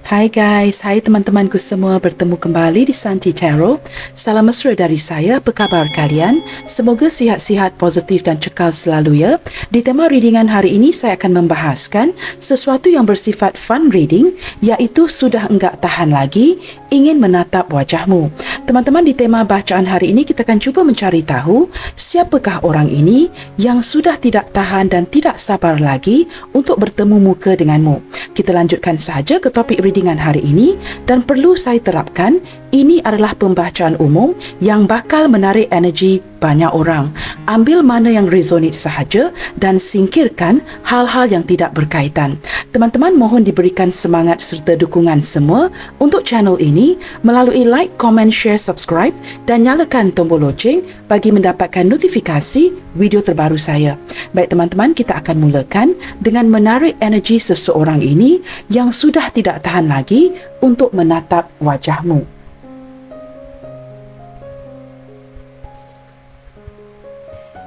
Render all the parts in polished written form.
Hai guys, hai teman-temanku semua, bertemu kembali di Santi Tarot. Salam mesra dari saya, apa khabar kalian? Semoga sihat-sihat, positif dan cekal selalu ya. Di tema readingan hari ini saya akan membahaskan sesuatu yang bersifat fun reading, iaitu sudah enggak tahan lagi, ingin menatap wajahmu. Teman-teman, di tema bacaan hari ini kita akan cuba mencari tahu siapakah orang ini yang sudah tidak tahan dan tidak sabar lagi untuk bertemu muka denganmu. Kita lanjutkan sahaja ke topik readingan hari ini dan perlu saya terapkan, ini adalah pembacaan umum yang bakal menarik energi banyak orang. Ambil mana yang resonate sahaja dan singkirkan hal-hal yang tidak berkaitan. Teman-teman mohon diberikan semangat serta dukungan semua untuk channel ini melalui like, comment, share, subscribe dan nyalakan tombol loceng bagi mendapatkan notifikasi video terbaru saya. Baik teman-teman, kita akan mulakan dengan menarik energi seseorang ini yang sudah tidak tahan lagi untuk menatap wajahmu.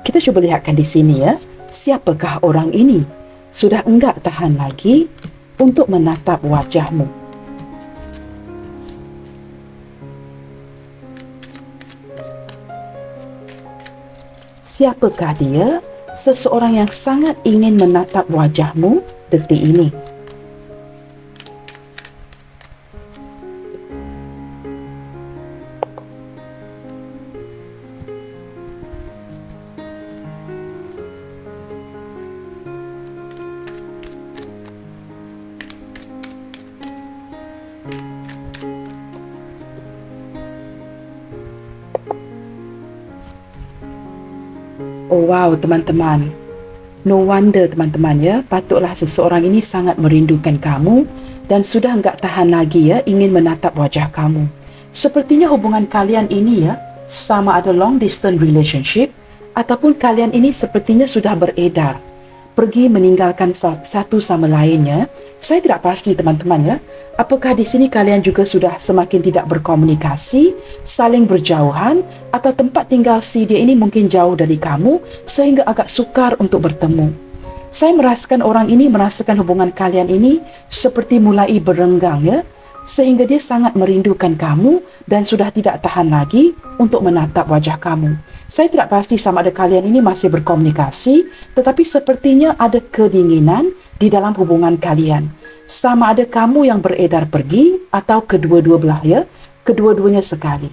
Kita cuba lihatkan di sini ya, siapakah orang ini? Sudah enggak tahan lagi untuk menatap wajahmu. Siapakah dia? Seseorang yang sangat ingin menatap wajahmu detik ini. Oh wow teman-teman, no wonder teman-teman ya, patutlah seseorang ini sangat merindukan kamu dan sudah enggak tahan lagi ya ingin menatap wajah kamu. Sepertinya hubungan kalian ini ya, sama ada long distance relationship ataupun kalian ini sepertinya sudah beredar, pergi meninggalkan satu sama lainnya. Saya tidak pasti teman-teman ya, apakah di sini kalian juga sudah semakin tidak berkomunikasi, saling berjauhan, atau tempat tinggal si dia ini mungkin jauh dari kamu sehingga agak sukar untuk bertemu. Saya merasakan orang ini merasakan hubungan kalian ini seperti mulai berenggang ya, sehingga dia sangat merindukan kamu dan sudah tidak tahan lagi untuk menatap wajah kamu. Saya tidak pasti sama ada kalian ini masih berkomunikasi, tetapi sepertinya ada kedinginan di dalam hubungan kalian. Sama ada kamu yang beredar pergi atau kedua-dua belah ya, kedua-duanya sekali.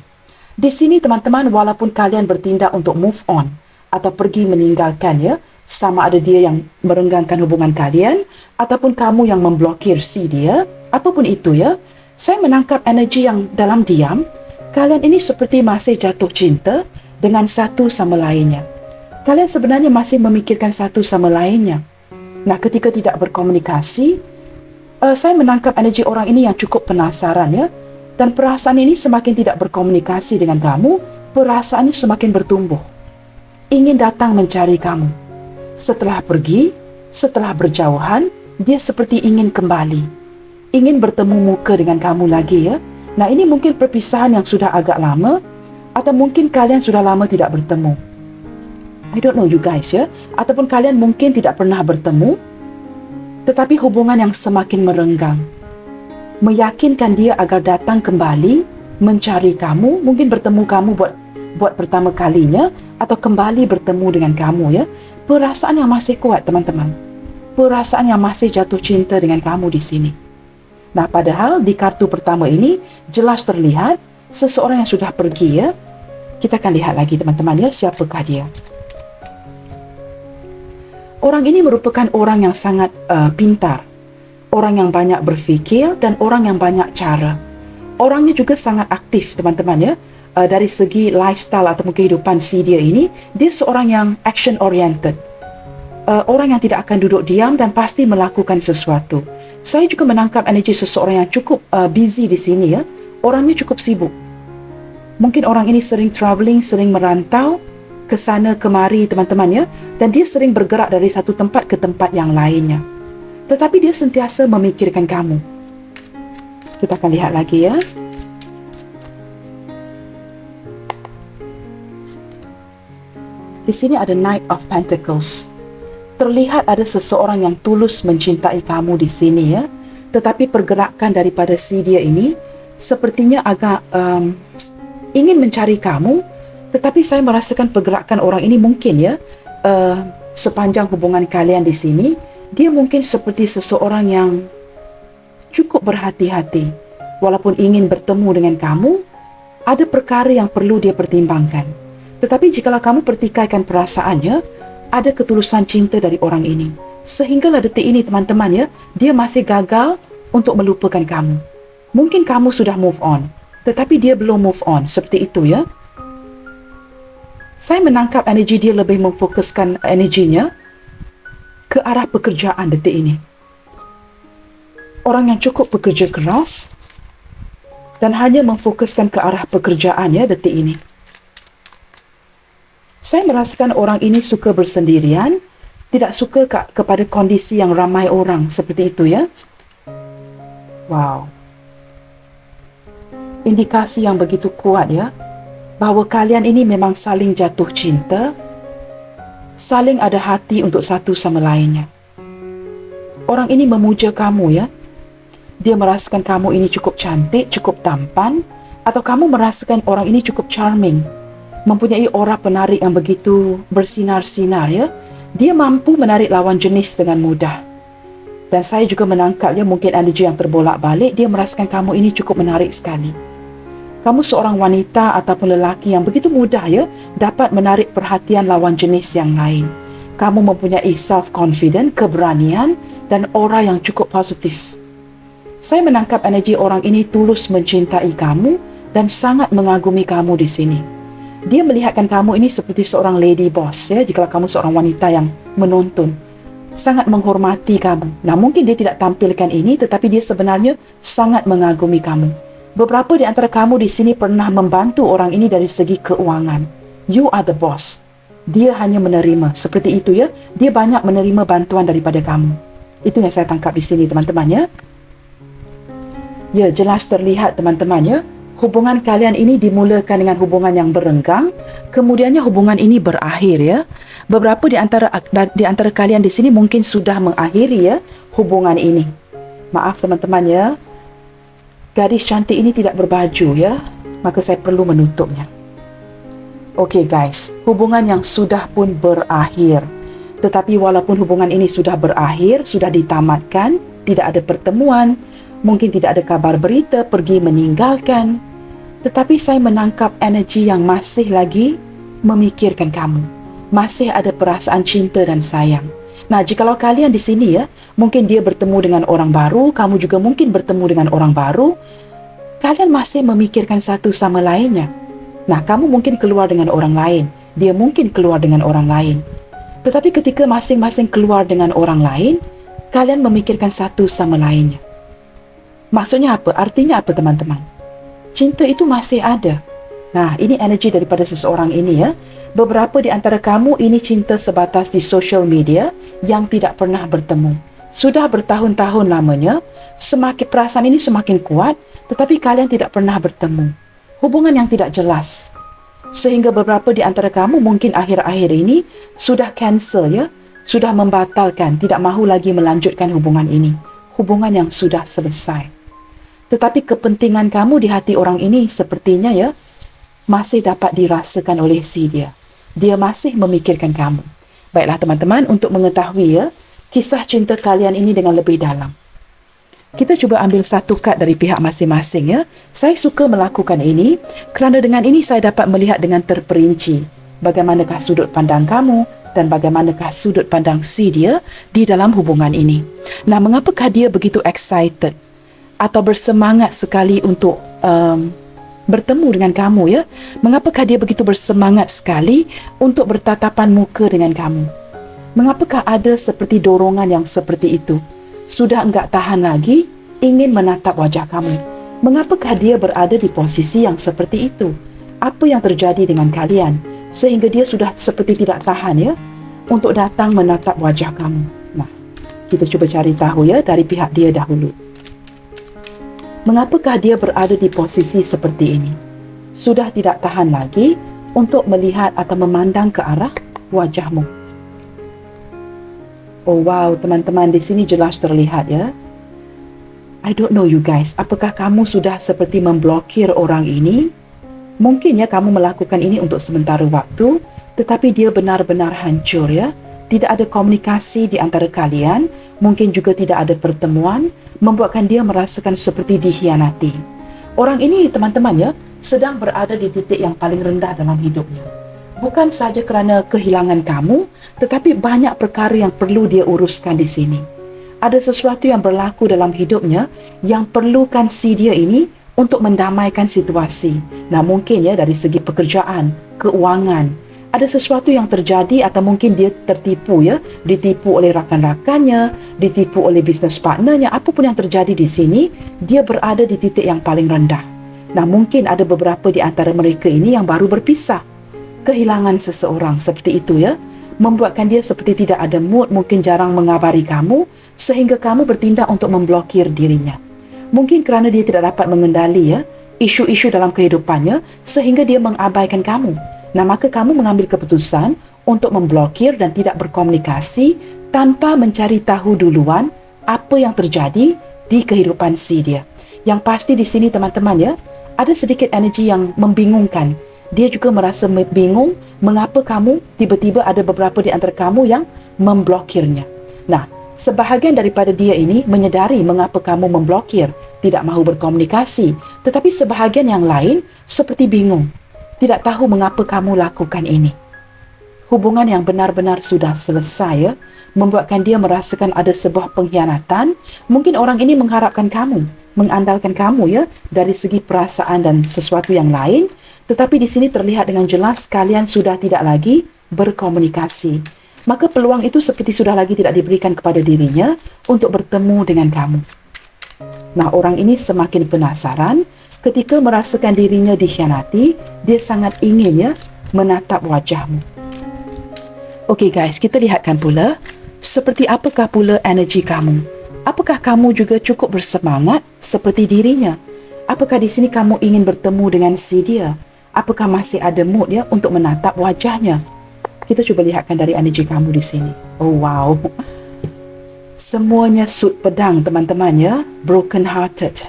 Di sini teman-teman, walaupun kalian bertindak untuk move on atau pergi meninggalkan ya, sama ada dia yang merenggangkan hubungan kalian ataupun kamu yang memblokir si dia, apapun itu ya, saya menangkap energi yang dalam diam, kalian ini seperti masih jatuh cinta dengan satu sama lainnya. Kalian sebenarnya masih memikirkan satu sama lainnya. Nah, ketika tidak berkomunikasi, saya menangkap energi orang ini yang cukup penasaran ya. Dan perasaan ini semakin tidak berkomunikasi dengan kamu, perasaannya semakin bertumbuh. Ingin datang mencari kamu. Setelah pergi, setelah berjauhan, dia seperti ingin kembali. Ingin bertemu muka dengan kamu lagi ya. Nah, ini mungkin perpisahan yang sudah agak lama, atau mungkin kalian sudah lama tidak bertemu. I don't know you guys ya. Ataupun kalian mungkin tidak pernah bertemu, tetapi hubungan yang semakin merenggang. Meyakinkan dia agar datang kembali, mencari kamu, mungkin bertemu kamu buat pertama kalinya, atau kembali bertemu dengan kamu ya. Perasaan yang masih kuat teman-teman. Perasaan yang masih jatuh cinta dengan kamu di sini. Nah, padahal di kartu pertama ini jelas terlihat seseorang yang sudah pergi ya. Kita akan lihat lagi teman-teman ya, siapakah dia. Orang ini merupakan orang yang sangat pintar, orang yang banyak berfikir dan orang yang banyak cara. Orangnya juga sangat aktif teman-teman ya. Dari segi lifestyle atau kehidupan si dia ini, dia seorang yang action oriented. Orang yang tidak akan duduk diam dan pasti melakukan sesuatu. Saya juga menangkap energi seseorang yang cukup busy di sini ya. Orangnya cukup sibuk. Mungkin orang ini sering travelling, sering merantau ke sana kemari teman-teman ya, dan dia sering bergerak dari satu tempat ke tempat yang lainnya. Tetapi dia sentiasa memikirkan kamu. Kita akan lihat lagi ya. Di sini ada Knight of Pentacles. Terlihat ada seseorang yang tulus mencintai kamu di sini ya. tetapi pergerakan daripada si dia ini sepertinya agak ingin mencari kamu, tetapi saya merasakan pergerakan orang ini mungkin ya, sepanjang hubungan kalian di sini, dia mungkin seperti seseorang yang cukup berhati-hati. Walaupun ingin bertemu dengan kamu, ada perkara yang perlu dia pertimbangkan. Tetapi jikalau kamu pertikaikan perasaannya, ada ketulusan cinta dari orang ini. Sehinggalah detik ini teman-teman ya, dia masih gagal untuk melupakan kamu. Mungkin kamu sudah move on, tetapi dia belum move on, seperti itu ya. Saya menangkap energi dia lebih memfokuskan energinya ke arah pekerjaan detik ini. Orang yang cukup bekerja keras dan hanya memfokuskan ke arah pekerjaannya detik ini. Saya merasakan orang ini suka bersendirian, tidak suka kepada kondisi yang ramai orang, seperti itu ya. Wow. Indikasi yang begitu kuat ya, bahawa kalian ini memang saling jatuh cinta, saling ada hati untuk satu sama lainnya. Orang ini memuja kamu ya. Dia merasakan kamu ini cukup cantik, cukup tampan, atau kamu merasakan orang ini cukup charming, mempunyai aura penarik yang begitu bersinar-sinar ya. Dia mampu menarik lawan jenis dengan mudah. Dan saya juga menangkapnya mungkin energi yang terbolak-balik, dia merasakan kamu ini cukup menarik sekali. Kamu seorang wanita ataupun lelaki yang begitu mudah ya, dapat menarik perhatian lawan jenis yang lain. Kamu mempunyai self-confident, keberanian, dan aura yang cukup positif. Saya menangkap energi orang ini tulus mencintai kamu dan sangat mengagumi kamu di sini. Dia melihatkan kamu ini seperti seorang lady boss ya, jika kamu seorang wanita yang menonton. Sangat menghormati kamu. Nah, mungkin dia tidak tampilkan ini, tetapi dia sebenarnya sangat mengagumi kamu. Beberapa di antara kamu di sini pernah membantu orang ini dari segi keuangan. You are the boss. Dia hanya menerima, seperti itu ya. Dia banyak menerima bantuan daripada kamu. Itu yang saya tangkap di sini teman-teman ya. Ya, jelas terlihat teman-teman ya, hubungan kalian ini dimulakan dengan hubungan yang berenggang, kemudiannya hubungan ini berakhir ya. Beberapa di antara kalian di sini mungkin sudah mengakhiri ya hubungan ini. Maaf teman-teman ya, gadis cantik ini tidak berbaju ya, maka saya perlu menutupnya. Okey guys, hubungan yang sudah pun berakhir. Tetapi walaupun hubungan ini sudah berakhir, sudah ditamatkan, tidak ada pertemuan, mungkin tidak ada kabar berita, pergi meninggalkan, tetapi saya menangkap energi yang masih lagi memikirkan kamu. Masih ada perasaan cinta dan sayang. Nah, jikalau kalian di sini ya, mungkin dia bertemu dengan orang baru, kamu juga mungkin bertemu dengan orang baru, kalian masih memikirkan satu sama lainnya. Nah, kamu mungkin keluar dengan orang lain, dia mungkin keluar dengan orang lain. Tetapi ketika masing-masing keluar dengan orang lain, kalian memikirkan satu sama lainnya. Maksudnya apa? Artinya apa teman-teman? Cinta itu masih ada. Nah, ini energi daripada seseorang ini ya. Beberapa di antara kamu ini cinta sebatas di social media yang tidak pernah bertemu. Sudah bertahun-tahun lamanya, semakin perasaan ini semakin kuat, tetapi kalian tidak pernah bertemu. Hubungan yang tidak jelas. Sehingga beberapa di antara kamu mungkin akhir-akhir ini sudah cancel ya, sudah membatalkan, tidak mahu lagi melanjutkan hubungan ini. Hubungan yang sudah selesai. Tetapi kepentingan kamu di hati orang ini sepertinya ya masih dapat dirasakan oleh si dia. Dia masih memikirkan kamu. Baiklah teman-teman, untuk mengetahui ya kisah cinta kalian ini dengan lebih dalam, kita cuba ambil satu kad dari pihak masing-masing ya. Saya suka melakukan ini kerana dengan ini saya dapat melihat dengan terperinci bagaimanakah sudut pandang kamu dan bagaimanakah sudut pandang si dia di dalam hubungan ini. Nah, mengapakah dia begitu excited atau bersemangat sekali untuk bertemu dengan kamu ya? Mengapakah dia begitu bersemangat sekali untuk bertatapan muka dengan kamu? Mengapakah ada seperti dorongan yang seperti itu? Sudah enggak tahan lagi ingin menatap wajah kamu. Mengapakah dia berada di posisi yang seperti itu? Apa yang terjadi dengan kalian sehingga dia sudah seperti tidak tahan ya untuk datang menatap wajah kamu? Nah, kita cuba cari tahu ya dari pihak dia dahulu. Mengapakah dia berada di posisi seperti ini? Sudah tidak tahan lagi untuk melihat atau memandang ke arah wajahmu. Oh wow, teman-teman, di sini jelas terlihat ya. I don't know you guys, apakah kamu sudah seperti memblokir orang ini? Mungkin ya kamu melakukan ini untuk sementara waktu, tetapi dia benar-benar hancur ya. Tidak ada komunikasi di antara kalian, mungkin juga tidak ada pertemuan, membuatkan dia merasakan seperti dikhianati. Orang ini teman-teman ya, sedang berada di titik yang paling rendah dalam hidupnya. Bukan saja kerana kehilangan kamu, tetapi banyak perkara yang perlu dia uruskan di sini. Ada sesuatu yang berlaku dalam hidupnya yang perlukan si dia ini untuk mendamaikan situasi. Nah, mungkin ya dari segi pekerjaan, keuangan, ada sesuatu yang terjadi atau mungkin dia tertipu ya, ditipu oleh rakan-rakannya, ditipu oleh bisnes partnernya, apapun yang terjadi di sini, dia berada di titik yang paling rendah. Nah, mungkin ada beberapa di antara mereka ini yang baru berpisah. Kehilangan seseorang seperti itu ya, membuatkan dia seperti tidak ada mood, mungkin jarang mengabari kamu, sehingga kamu bertindak untuk memblokir dirinya. Mungkin kerana dia tidak dapat mengendali ya, isu-isu dalam kehidupannya, sehingga dia mengabaikan kamu. Nah, maka kamu mengambil keputusan untuk memblokir dan tidak berkomunikasi tanpa mencari tahu duluan apa yang terjadi di kehidupan si dia. Yang pasti di sini teman-teman ya, ada sedikit energi yang membingungkan. Dia juga merasa bingung mengapa kamu tiba-tiba ada beberapa di antara kamu yang memblokirnya. Nah, sebahagian daripada dia ini menyedari mengapa kamu memblokir, tidak mahu berkomunikasi. Tetapi sebahagian yang lain seperti bingung, tidak tahu mengapa kamu lakukan ini. Hubungan yang benar-benar sudah selesai ya, membuatkan dia merasakan ada sebuah pengkhianatan. Mungkin orang ini mengharapkan kamu, mengandalkan kamu ya, dari segi perasaan dan sesuatu yang lain. Tetapi di sini terlihat dengan jelas kalian sudah tidak lagi berkomunikasi. Maka peluang itu seperti sudah lagi tidak diberikan kepada dirinya untuk bertemu dengan kamu. Nah, orang ini semakin penasaran ketika merasakan dirinya dikhianati, dia sangat ingin ya menatap wajahmu. Okey guys, kita lihatkan pula seperti apakah pula energi kamu. Apakah kamu juga cukup bersemangat seperti dirinya? Apakah di sini kamu ingin bertemu dengan si dia? Apakah masih ada mood ya untuk menatap wajahnya? Kita cuba lihatkan dari energi kamu di sini. Oh wow. Semuanya sud pedang teman-teman ya, broken hearted.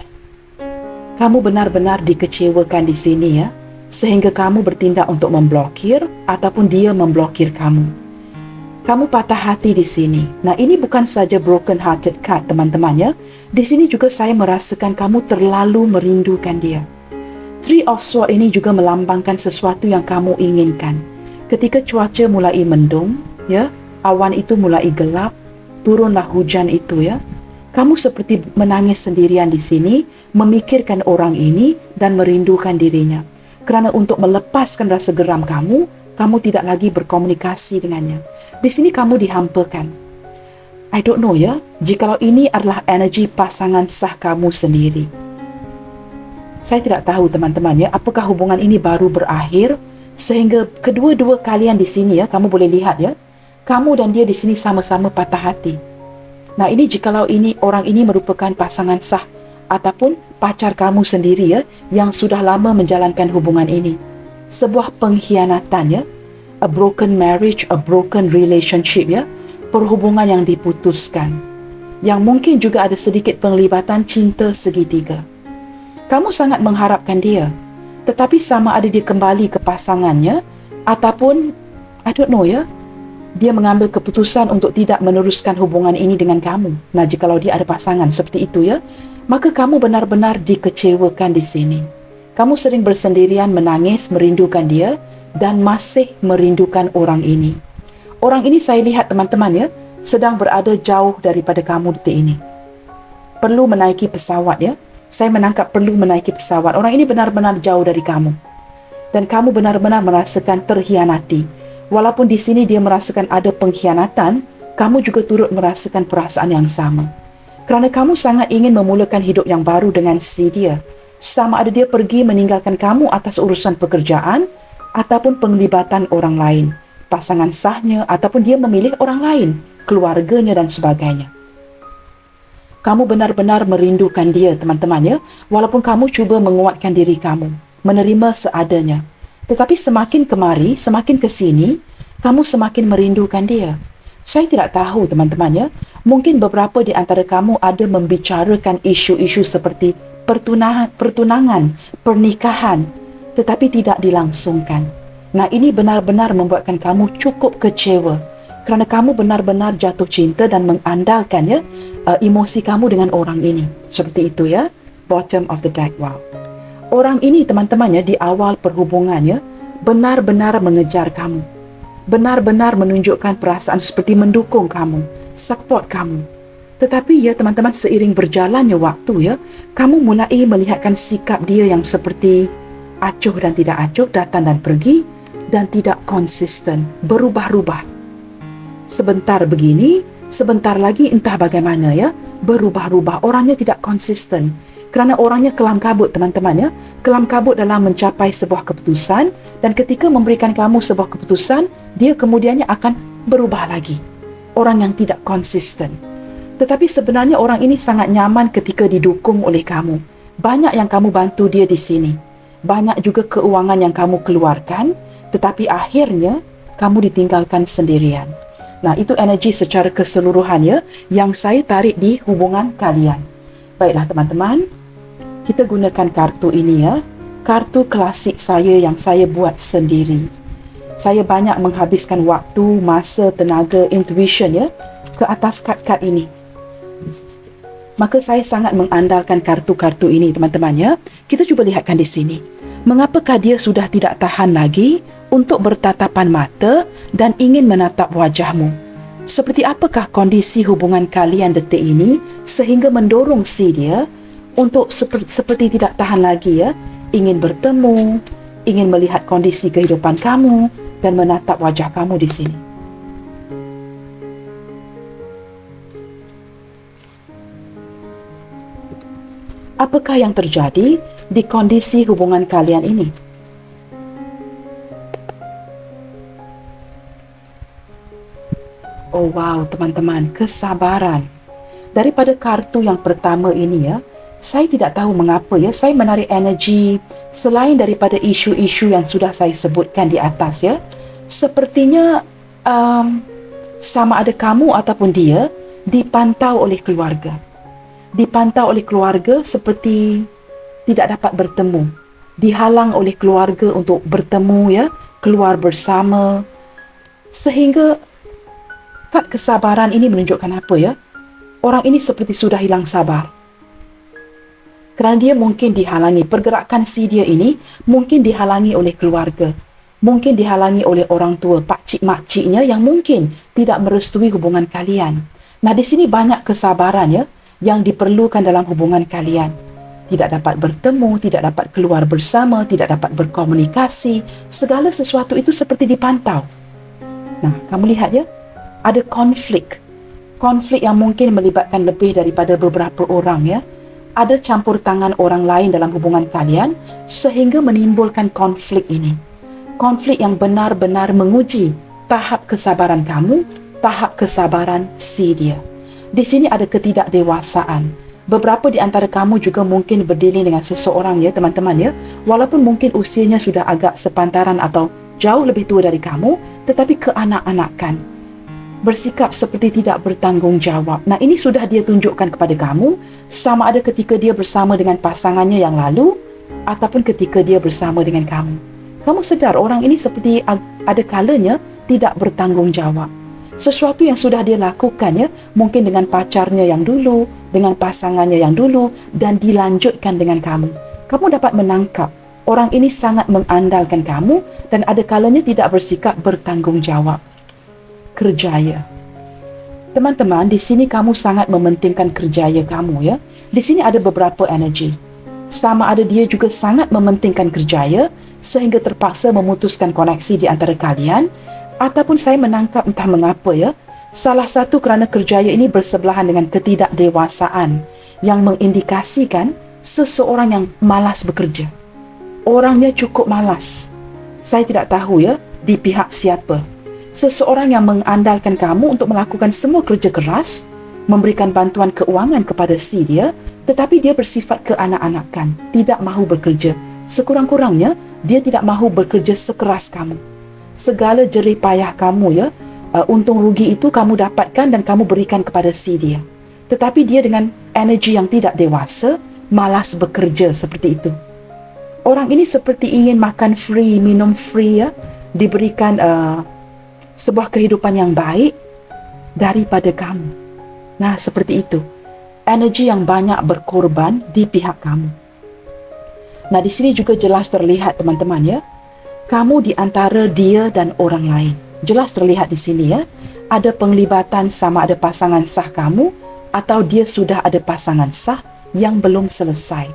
Kamu benar-benar dikecewakan di sini ya, sehingga kamu bertindak untuk memblokir ataupun dia memblokir kamu. Kamu patah hati di sini. Nah, ini bukan saja broken hearted card teman-teman ya. Di sini juga saya merasakan kamu terlalu merindukan dia. Three of Swords ini juga melambangkan sesuatu yang kamu inginkan. Ketika cuaca mulai mendung ya, awan itu mulai gelap, turunlah hujan itu ya. Kamu seperti menangis sendirian di sini, memikirkan orang ini dan merindukan dirinya. Kerana untuk melepaskan rasa geram kamu, kamu tidak lagi berkomunikasi dengannya. Di sini kamu dihampakan. I don't know ya, jikalau ini adalah energi pasangan sah kamu sendiri. Saya tidak tahu teman-teman ya, apakah hubungan ini baru berakhir sehingga kedua-dua kalian di sini ya, kamu boleh lihat ya, kamu dan dia di sini sama-sama patah hati. Nah, ini jikalau ini orang ini merupakan pasangan sah ataupun pacar kamu sendiri ya, yang sudah lama menjalankan hubungan ini. Sebuah pengkhianatan ya, a broken marriage, a broken relationship ya, perhubungan yang diputuskan. Yang mungkin juga ada sedikit penglibatan cinta segitiga. Kamu sangat mengharapkan dia, tetapi sama ada dia kembali ke pasangannya ataupun I don't know ya, dia mengambil keputusan untuk tidak meneruskan hubungan ini dengan kamu. Nah, jikalau dia ada pasangan seperti itu ya, maka kamu benar-benar dikecewakan di sini. Kamu sering bersendirian menangis, merindukan dia dan masih merindukan orang ini. Orang ini saya lihat teman-teman ya, sedang berada jauh daripada kamu detik ini. Perlu menaiki pesawat ya. Saya menangkap perlu menaiki pesawat. Orang ini benar-benar jauh dari kamu. Dan kamu benar-benar merasakan terhianati. Walaupun di sini dia merasakan ada pengkhianatan, kamu juga turut merasakan perasaan yang sama. Kerana kamu sangat ingin memulakan hidup yang baru dengan si dia. Sama ada dia pergi meninggalkan kamu atas urusan pekerjaan ataupun penglibatan orang lain, pasangan sahnya ataupun dia memilih orang lain, keluarganya dan sebagainya. Kamu benar-benar merindukan dia teman-teman ya, walaupun kamu cuba menguatkan diri kamu, menerima seadanya. Tetapi semakin kemari, semakin ke sini, kamu semakin merindukan dia. Saya tidak tahu teman-teman ya. Mungkin beberapa di antara kamu ada membicarakan isu-isu seperti pertunangan, pernikahan, tetapi tidak dilangsungkan. Nah, ini benar-benar membuatkan kamu cukup kecewa kerana kamu benar-benar jatuh cinta dan mengandalkan ya emosi kamu dengan orang ini. Seperti itu ya. Bottom of the deck. Wow. Orang ini teman-teman ya, di awal perhubungannya benar-benar mengejar kamu. Benar-benar menunjukkan perasaan seperti mendukung kamu, support kamu. Tetapi ya teman-teman, seiring berjalannya waktu ya, kamu mulai melihatkan sikap dia yang seperti acuh dan tidak acuh, datang dan pergi, dan tidak konsisten, berubah-ubah. Sebentar begini, sebentar lagi entah bagaimana ya, berubah-ubah. Orangnya tidak konsisten. Kerana orangnya kelam kabut teman-teman ya. Kelam kabut dalam mencapai sebuah keputusan, dan ketika memberikan kamu sebuah keputusan, dia kemudiannya akan berubah lagi. Orang yang tidak konsisten. Tetapi sebenarnya orang ini sangat nyaman ketika didukung oleh kamu. Banyak yang kamu bantu dia di sini. Banyak juga keuangan yang kamu keluarkan, tetapi akhirnya kamu ditinggalkan sendirian. Nah, itu energi secara keseluruhan ya, yang saya tarik di hubungan kalian. Baiklah teman-teman, kita gunakan kartu ini ya. Kartu klasik saya yang saya buat sendiri. Saya banyak menghabiskan waktu, masa, tenaga, intuition ya ke atas kad-kad ini. Maka saya sangat mengandalkan kartu-kartu ini teman-teman ya. Kita cuba lihatkan di sini. Mengapakah dia sudah tidak tahan lagi untuk bertatapan mata dan ingin menatap wajahmu? Seperti apakah kondisi hubungan kalian detik ini sehingga mendorong si dia untuk seperti tidak tahan lagi ya, ingin bertemu, ingin melihat kondisi kehidupan kamu dan menatap wajah kamu di sini. Apakah yang terjadi di kondisi hubungan kalian ini? Oh wow, teman-teman, kesabaran. Daripada kartu yang pertama ini ya, saya tidak tahu mengapa ya, saya menarik energi selain daripada isu-isu yang sudah saya sebutkan di atas ya. Sepertinya sama ada kamu ataupun dia dipantau oleh keluarga. Dipantau oleh keluarga seperti tidak dapat bertemu. Dihalang oleh keluarga untuk bertemu ya, keluar bersama. Sehingga kad kesabaran ini menunjukkan apa ya? Orang ini seperti sudah hilang sabar. Kerana dia mungkin dihalangi, pergerakan si dia ini mungkin dihalangi oleh keluarga. Mungkin dihalangi oleh orang tua, pakcik makciknya yang mungkin tidak merestui hubungan kalian. Nah, di sini banyak kesabaran ya yang diperlukan dalam hubungan kalian. Tidak dapat bertemu, tidak dapat keluar bersama, tidak dapat berkomunikasi. Segala sesuatu itu seperti dipantau. Nah, kamu lihat ya, ada konflik. Konflik yang mungkin melibatkan lebih daripada beberapa orang ya. Ada campur tangan orang lain dalam hubungan kalian sehingga menimbulkan konflik ini. Konflik yang benar-benar menguji tahap kesabaran kamu, tahap kesabaran si dia. Di sini ada ketidakdewasaan. Beberapa di antara kamu juga mungkin berdilin dengan seseorang ya teman-teman ya. Walaupun mungkin usianya sudah agak sepantaran atau jauh lebih tua dari kamu, tetapi keanak-anakan. Bersikap seperti tidak bertanggungjawab. Nah, ini sudah dia tunjukkan kepada kamu, sama ada ketika dia bersama dengan pasangannya yang lalu ataupun ketika dia bersama dengan kamu. Kamu sedar orang ini seperti ada kalanya tidak bertanggungjawab. Sesuatu yang sudah dia lakukan ya, mungkin dengan pacarnya yang dulu, dengan pasangannya yang dulu, dan dilanjutkan dengan kamu. Kamu dapat menangkap orang ini sangat mengandalkan kamu dan ada kalanya tidak bersikap bertanggungjawab. Kerjaya. Teman-teman, di sini kamu sangat mementingkan kerjaya kamu ya. Di sini ada beberapa energi. Sama ada dia juga sangat mementingkan kerjaya sehingga terpaksa memutuskan koneksi di antara kalian, ataupun saya menangkap entah mengapa ya, salah satu kerana kerjaya ini bersebelahan dengan ketidakdewasaan yang mengindikasikan seseorang yang malas bekerja. Orangnya cukup malas. Saya tidak tahu ya di pihak siapa. Seseorang yang mengandalkan kamu untuk melakukan semua kerja keras, memberikan bantuan keuangan kepada si dia, tetapi dia bersifat keanak-anakan, tidak mahu bekerja. Sekurang-kurangnya, dia tidak mahu bekerja sekeras kamu. Segala jerih payah kamu ya, untung rugi itu kamu dapatkan dan kamu berikan kepada si dia. Tetapi dia dengan energi yang tidak dewasa, malas bekerja seperti itu. Orang ini seperti ingin makan free, minum free, ya, diberikan sebuah kehidupan yang baik daripada kamu. Nah, seperti itu. Energi yang banyak berkorban di pihak kamu. Nah, di sini juga jelas terlihat teman-teman ya, kamu di antara dia dan orang lain. Jelas terlihat di sini ya, ada penglibatan sama ada pasangan sah kamu atau dia sudah ada pasangan sah yang belum selesai.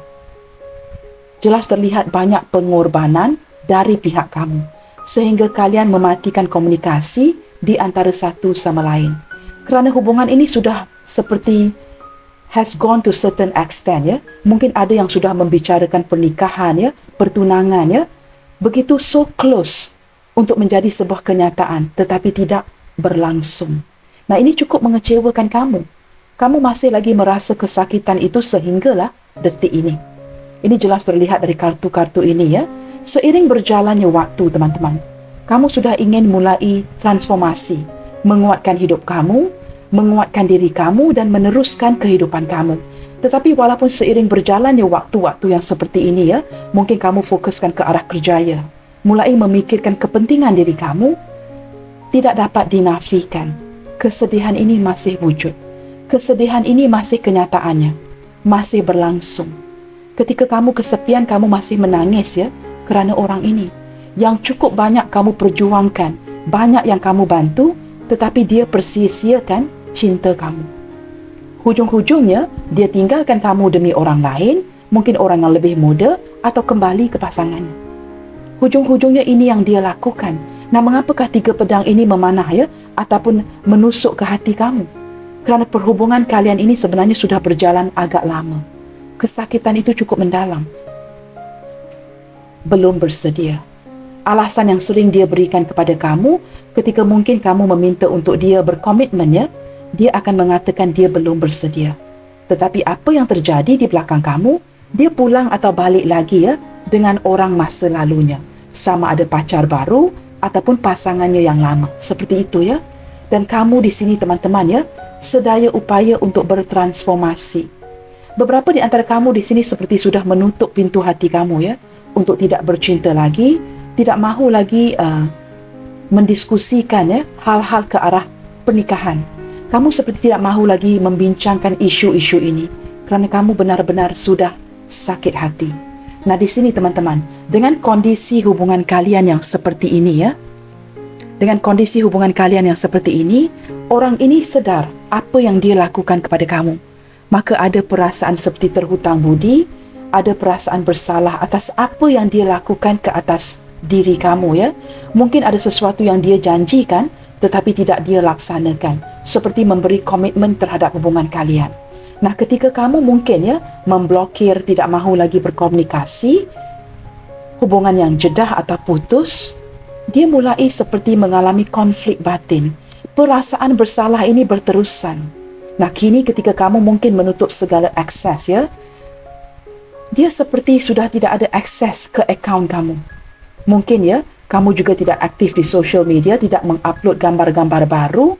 Jelas terlihat banyak pengorbanan dari pihak kamu sehingga kalian mematikan komunikasi di antara satu sama lain. Kerana hubungan ini sudah seperti has gone to certain extent ya. Mungkin ada yang sudah membicarakan pernikahan ya, pertunangan ya. Begitu so close untuk menjadi sebuah kenyataan tetapi tidak berlangsung. Nah, ini cukup mengecewakan kamu. Kamu masih lagi merasa kesakitan itu sehinggalah detik ini. Ini jelas terlihat dari kartu-kartu ini ya. Seiring berjalannya waktu teman-teman, kamu sudah ingin mulai transformasi, menguatkan hidup kamu, menguatkan diri kamu dan meneruskan kehidupan kamu. Tetapi walaupun seiring berjalannya waktu-waktu yang seperti ini ya, mungkin kamu fokuskan ke arah kerjaya, mulai memikirkan kepentingan diri kamu, tidak dapat dinafikan. Kesedihan ini masih wujud. Kesedihan ini masih kenyataannya, masih berlangsung. Ketika kamu kesepian, kamu masih menangis ya, kerana orang ini yang cukup banyak kamu perjuangkan, banyak yang kamu bantu, tetapi dia persia-siakan cinta kamu. Hujung-hujungnya, dia tinggalkan kamu demi orang lain, mungkin orang yang lebih muda atau kembali ke pasangannya. Hujung-hujungnya ini yang dia lakukan. Nah, mengapakah 3 pedang ini memanah ya, ataupun menusuk ke hati kamu? Kerana perhubungan kalian ini sebenarnya sudah berjalan agak lama. Kesakitan itu cukup mendalam. Belum bersedia. Alasan yang sering dia berikan kepada kamu ketika mungkin kamu meminta untuk dia berkomitmen ya, dia akan mengatakan dia belum bersedia. Tetapi apa yang terjadi di belakang kamu, dia pulang atau balik lagi ya dengan orang masa lalunya. Sama ada pacar baru ataupun pasangannya yang lama. Seperti itu ya. Dan kamu di sini teman-teman ya, sedaya upaya untuk bertransformasi. Beberapa di antara kamu di sini seperti sudah menutup pintu hati kamu ya, untuk tidak bercinta lagi, tidak mahu lagi mendiskusikan ya hal-hal ke arah pernikahan. Kamu seperti tidak mahu lagi membincangkan isu-isu ini kerana kamu benar-benar sudah sakit hati. Nah, di sini teman-teman, dengan kondisi hubungan kalian yang seperti ini ya, dengan kondisi hubungan kalian yang seperti ini, orang ini sedar apa yang dia lakukan kepada kamu. Maka ada perasaan seperti terhutang budi, ada perasaan bersalah atas apa yang dia lakukan ke atas diri kamu ya. Mungkin ada sesuatu yang dia janjikan tetapi tidak dia laksanakan, seperti memberi komitmen terhadap hubungan kalian. Nah, ketika kamu mungkin ya memblokir, tidak mahu lagi berkomunikasi, hubungan yang jedah atau putus, dia mulai seperti mengalami konflik batin. Perasaan bersalah ini berterusan. Nah, kini ketika kamu mungkin menutup segala akses ya, dia seperti sudah tidak ada akses ke akaun kamu. Mungkin ya, kamu juga tidak aktif di social media, tidak mengupload gambar-gambar baru.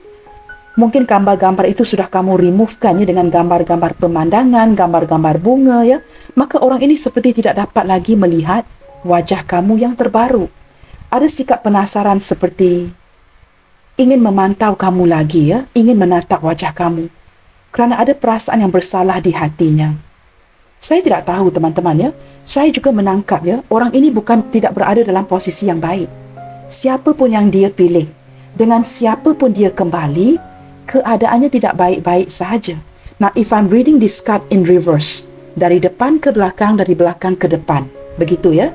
Mungkin gambar-gambar itu sudah kamu removekan ya dengan gambar-gambar pemandangan, gambar-gambar bunga ya. Maka orang ini seperti tidak dapat lagi melihat wajah kamu yang terbaru. Ada sikap penasaran seperti ingin memantau kamu lagi ya, ingin menatap wajah kamu. Kerana ada perasaan yang bersalah di hatinya. Saya tidak tahu teman-teman ya, saya juga menangkap ya, orang ini bukan tidak berada dalam posisi yang baik. Siapa pun yang dia pilih, dengan siapa pun dia kembali, keadaannya tidak baik-baik sahaja. Nah, if I'm reading this card in reverse, dari depan ke belakang, dari belakang ke depan, begitu ya.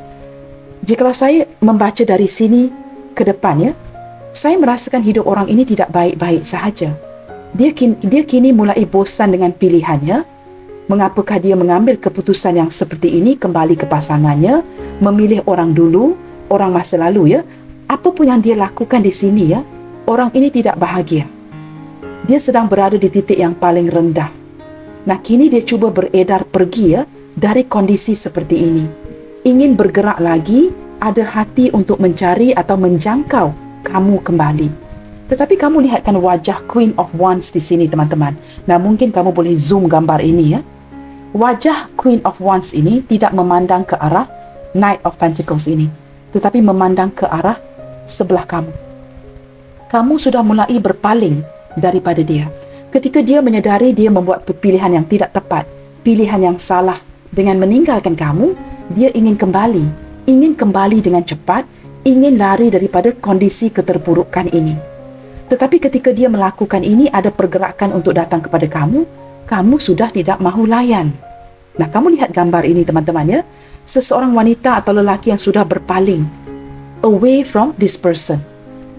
Jikalau saya membaca dari sini ke depan ya, saya merasakan hidup orang ini tidak baik-baik sahaja. Dia kini mulai bosan dengan pilihannya. Mengapakah dia mengambil keputusan yang seperti ini, kembali ke pasangannya, memilih orang dulu, orang masa lalu ya. Apa pun yang dia lakukan di sini ya, orang ini tidak bahagia. Dia sedang berada di titik yang paling rendah. Nah, kini dia cuba beredar pergi ya dari kondisi seperti ini. Ingin bergerak lagi, ada hati untuk mencari atau menjangkau kamu kembali. Tetapi kamu lihatkan wajah Queen of Wands di sini, teman-teman. Nah, mungkin kamu boleh zoom gambar ini ya. Wajah Queen of Wands ini tidak memandang ke arah Knight of Pentacles ini, tetapi memandang ke arah sebelah kamu. Kamu sudah mulai berpaling daripada dia. Ketika dia menyedari dia membuat pilihan yang tidak tepat, pilihan yang salah dengan meninggalkan kamu, dia ingin kembali dengan cepat, ingin lari daripada kondisi keterpurukan ini. Tetapi ketika dia melakukan ini, ada pergerakan untuk datang kepada kamu, kamu sudah tidak mahu layan. Nah, kamu lihat gambar ini, teman-teman ya. Seseorang wanita atau lelaki yang sudah berpaling away from this person,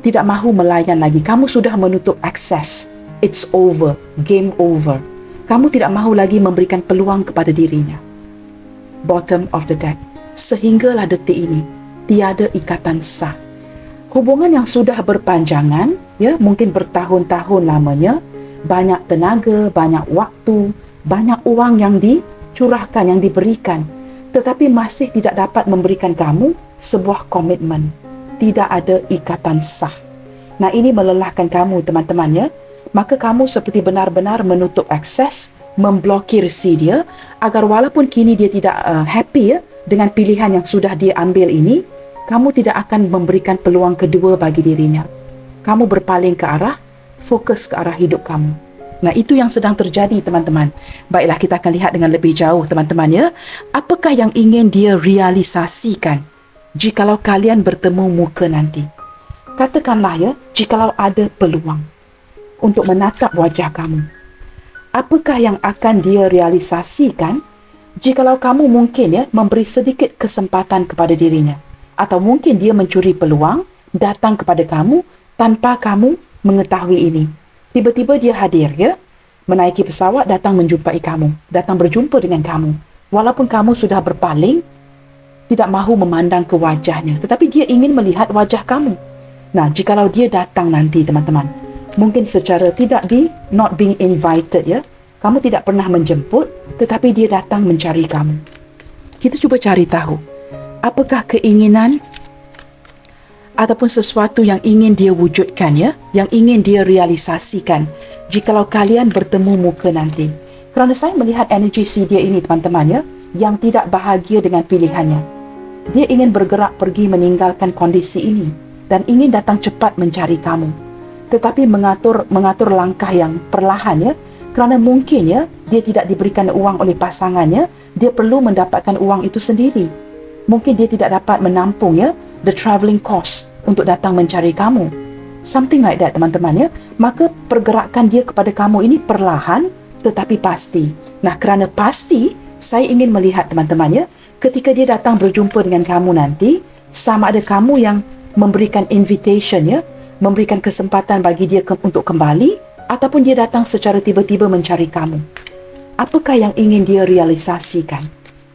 tidak mahu melayan lagi. Kamu sudah menutup akses. It's over, game over. Kamu tidak mahu lagi memberikan peluang kepada dirinya. Bottom of the deck. Sehinggalah detik ini, tiada ikatan sah. Hubungan yang sudah berpanjangan, ya, mungkin bertahun-tahun lamanya, banyak tenaga, banyak waktu, banyak uang yang dicurahkan, yang diberikan, tetapi masih tidak dapat memberikan kamu sebuah komitmen. Tidak ada ikatan sah. Nah, ini melelahkan kamu, teman-teman ya. Maka kamu seperti benar-benar menutup akses, memblokir si dia, agar walaupun kini dia tidak happy ya, dengan pilihan yang sudah dia ambil ini, kamu tidak akan memberikan peluang kedua bagi dirinya. Kamu berpaling ke arah, fokus ke arah hidup kamu. Nah, itu yang sedang terjadi, teman-teman. Baiklah, kita akan lihat dengan lebih jauh, teman-teman ya. Apakah yang ingin dia realisasikan jikalau kalian bertemu muka nanti? Katakanlah ya, jikalau ada peluang untuk menatap wajah kamu. Apakah yang akan dia realisasikan jikalau kamu mungkin ya memberi sedikit kesempatan kepada dirinya? Atau mungkin dia mencuri peluang datang kepada kamu tanpa kamu mengetahui ini. Tiba-tiba dia hadir ya, menaiki pesawat datang menjumpai kamu, datang berjumpa dengan kamu. Walaupun kamu sudah berpaling, tidak mahu memandang ke wajahnya, tetapi dia ingin melihat wajah kamu. Nah, jikalau dia datang nanti, teman-teman, mungkin secara not being invited ya, kamu tidak pernah menjemput, tetapi dia datang mencari kamu. Kita cuba cari tahu, apakah keinginan ataupun sesuatu yang ingin dia wujudkan ya, yang ingin dia realisasikan jikalau kalian bertemu muka nanti. Kerana saya melihat energi si dia ini, teman-teman ya, yang tidak bahagia dengan pilihannya. Dia ingin bergerak pergi meninggalkan kondisi ini dan ingin datang cepat mencari kamu. Tetapi mengatur langkah yang perlahan ya, kerana mungkin ya dia tidak diberikan uang oleh pasangannya, dia perlu mendapatkan uang itu sendiri. Mungkin dia tidak dapat menampung ya the travelling cost untuk datang mencari kamu. Something like that, teman-teman ya. Maka pergerakan dia kepada kamu ini perlahan tetapi pasti. Nah, kerana pasti, saya ingin melihat, teman-teman ya, ketika dia datang berjumpa dengan kamu nanti, sama ada kamu yang memberikan invitation ya, memberikan kesempatan bagi dia untuk kembali, ataupun dia datang secara tiba-tiba mencari kamu. Apakah yang ingin dia realisasikan?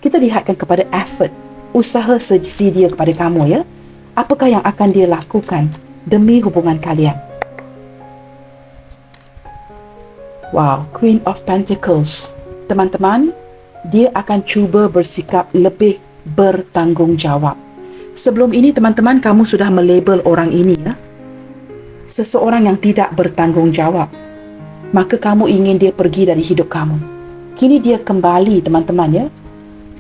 Kita lihatkan kepada effort, usaha si dia kepada kamu ya. Apakah yang akan dia lakukan demi hubungan kalian? Wow, Queen of Pentacles. Teman-teman, dia akan cuba bersikap lebih bertanggungjawab. Sebelum ini, teman-teman, kamu sudah melabel orang ini ya, seseorang yang tidak bertanggungjawab. Maka kamu ingin dia pergi dari hidup kamu. Kini dia kembali, teman-teman ya.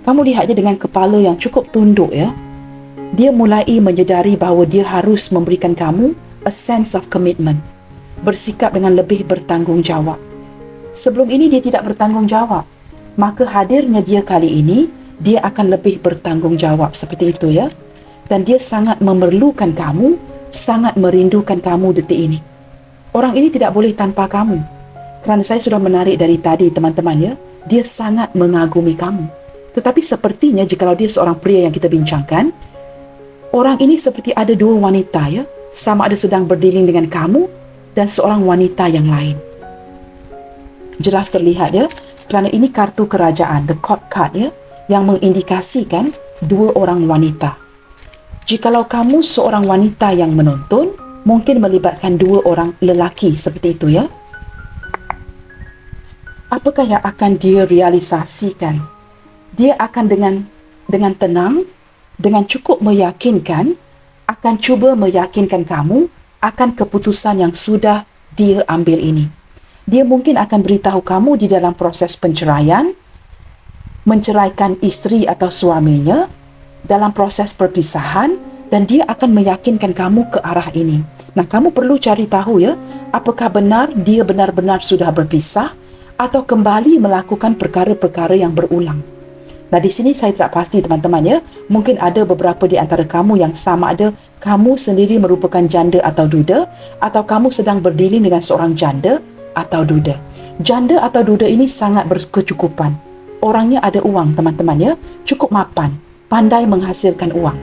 Kamu lihatnya dengan kepala yang cukup tunduk ya. Dia mulai menyedari bahawa dia harus memberikan kamu a sense of commitment. Bersikap dengan lebih bertanggungjawab. Sebelum ini dia tidak bertanggungjawab. Maka hadirnya dia kali ini, dia akan lebih bertanggungjawab seperti itu ya. Dan dia sangat memerlukan kamu, sangat merindukan kamu detik ini. Orang ini tidak boleh tanpa kamu. Kerana saya sudah menarik dari tadi, teman-teman ya, dia sangat mengagumi kamu. Tetapi sepertinya jikalau dia seorang pria yang kita bincangkan, orang ini seperti ada dua wanita ya, sama ada sedang berdealing dengan kamu dan seorang wanita yang lain. Jelas terlihat ya, kerana ini kartu kerajaan, the court card ya, yang mengindikasikan dua orang wanita. Jikalau kamu seorang wanita yang menonton, mungkin melibatkan dua orang lelaki seperti itu ya. Apakah yang akan dia realisasikan? Dia akan dengan tenang, dengan cukup meyakinkan, akan cuba meyakinkan kamu akan keputusan yang sudah dia ambil ini. Dia mungkin akan beritahu kamu di dalam proses penceraian, menceraikan isteri atau suaminya, dalam proses perpisahan, dan dia akan meyakinkan kamu ke arah ini. Nah, kamu perlu cari tahu ya, apakah benar dia benar-benar sudah berpisah atau kembali melakukan perkara-perkara yang berulang. Nah, di sini saya tidak pasti teman-teman ya. Mungkin ada beberapa di antara kamu yang sama ada kamu sendiri merupakan janda atau duda, atau kamu sedang berdiling dengan seorang janda atau duda. Janda atau duda ini sangat berkecukupan. Orangnya ada uang teman-teman ya, cukup mapan, pandai menghasilkan uang.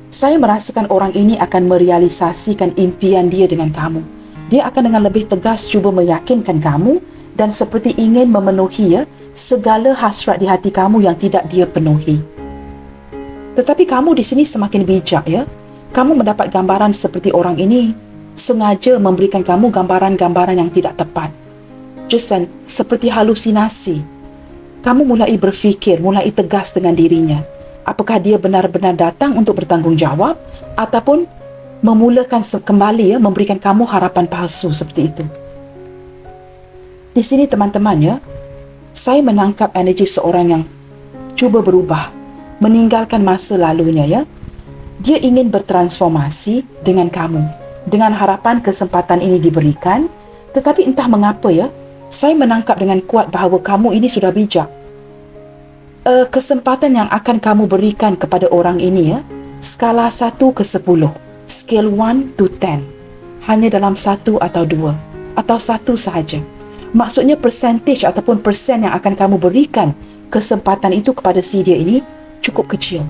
Saya merasakan orang ini akan merealisasikan impian dia dengan kamu. Dia akan dengan lebih tegas cuba meyakinkan kamu dan seperti ingin memenuhi ya, segala hasrat di hati kamu yang tidak dia penuhi. Tetapi kamu di sini semakin bijak ya. Kamu mendapat gambaran seperti orang ini sengaja memberikan kamu gambaran-gambaran yang tidak tepat. Just seperti halusinasi. Kamu mulai berfikir, mulai tegas dengan dirinya. Apakah dia benar-benar datang untuk bertanggungjawab ataupun memulakan kembali ya, memberikan kamu harapan palsu seperti itu. Di sini teman-teman ya, saya menangkap energi seorang yang cuba berubah, meninggalkan masa lalunya ya. Dia ingin bertransformasi dengan kamu, dengan harapan kesempatan ini diberikan, tetapi entah mengapa ya, saya menangkap dengan kuat bahawa kamu ini sudah bijak. Kesempatan yang akan kamu berikan kepada orang ini ya, skala 1 ke 10, scale 1 to 10, hanya dalam 1 atau 2, atau 1 sahaja. Maksudnya percentage ataupun persen yang akan kamu berikan kesempatan itu kepada si dia ini cukup kecil.